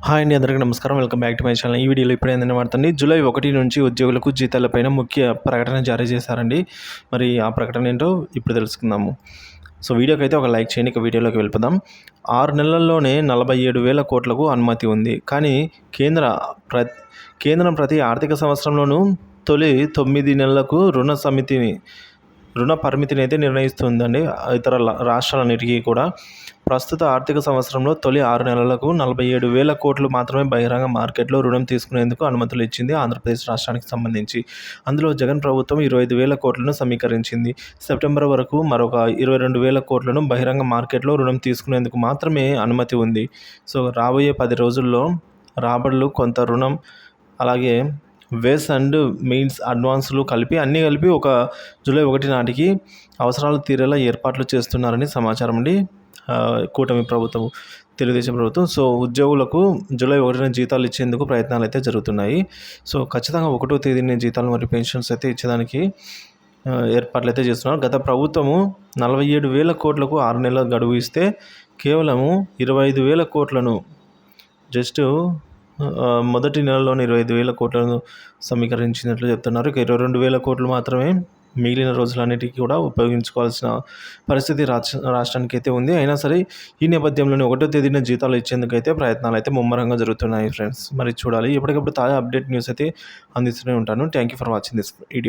Hi అండి, అందరికీ నమస్కారం. Welcome back to my channel. ఈ వీడియోలో ఇప్పుడు ఏంటంటే వాడుతుంది జూలై 1 నుంచి ఉద్యోగులకు జీతాలపైన ముఖ్య ప్రకటన జారీ చేశారండి. మరి ఆ ప్రకటన ఏంటో ఇప్పుడు తెలుసుకుందాము. సో వీడియోకి అయితే ఒక లైక్ చేయండి. ఇక వీడియోలోకి వెళ్ళిపోదాం. 6 నెలల్లోనే 47,000 కోట్లకు అనుమతి ఉంది. కానీ కేంద్రం ప్రతి ఆర్థిక సంవత్సరంలోనూ తొలి 9 నెలలకు రుణ పరిమితిని అయితే నిర్ణయిస్తుందండి. ఇతర రాష్ట్రాలన్నిటికీ కూడా ప్రస్తుత ఆర్థిక సంవత్సరంలో తొలి 6 నెలలకు 47,000 కోట్లు మాత్రమే బహిరంగ మార్కెట్లో రుణం తీసుకునేందుకు అనుమతులు ఇచ్చింది ఆంధ్రప్రదేశ్ రాష్ట్రానికి సంబంధించి. అందులో జగన్ ప్రభుత్వం 25,000 కోట్లను సమీకరించింది. సెప్టెంబర్ వరకు మరొక 22,000 కోట్లను బహిరంగ మార్కెట్లో రుణం తీసుకునేందుకు మాత్రమే అనుమతి ఉంది. సో రాబోయే 10 రోజుల్లో రాబడులు, కొంత రుణం, అలాగే వేస్ అండ్ మెయిన్స్ అడ్వాన్సులు అన్నీ కలిపి ఒక జూలై 1 నాటికి అవసరాలు తీరేలా ఏర్పాట్లు చేస్తున్నారని సమాచారం అండి. కూటమి ప్రభుత్వం, తెలుగుదేశం ప్రభుత్వం. సో ఉద్యోగులకు జూలై 1న జీతాలు ఇచ్చేందుకు ప్రయత్నాలు అయితే జరుగుతున్నాయి. సో ఖచ్చితంగా 1వ తేదీన జీతాలు మరియు పెన్షన్స్ అయితే ఇచ్చేదానికి ఏర్పాట్లు అయితే చేస్తున్నారు. గత ప్రభుత్వము 47,000 కోట్లకు 6 నెలల గడువు ఇస్తే కేవలము 25,000 కోట్లను జస్ట్ మొదటి నెలలోని 25,000 కోట్లను సమీకరించినట్లు చెప్తున్నారు. ఇక 22,000 కోట్లు మాత్రమే మిగిలిన రోజులన్నిటికీ కూడా ఉపయోగించుకోవాల్సిన పరిస్థితి రాష్ట్రానికి అయితే ఉంది. అయినా సరే ఈ నేపథ్యంలోనే 1వ తేదీన జీతాలు ఇచ్చేందుకు అయితే ప్రయత్నాలు అయితే ముమ్మరంగా జరుగుతున్నాయి ఫ్రెండ్స్. మరి చూడాలి. ఎప్పటికప్పుడు తాజా అప్డేట్ న్యూస్ అయితే అందిస్తూనే ఉంటాను. Thank you for watching this video.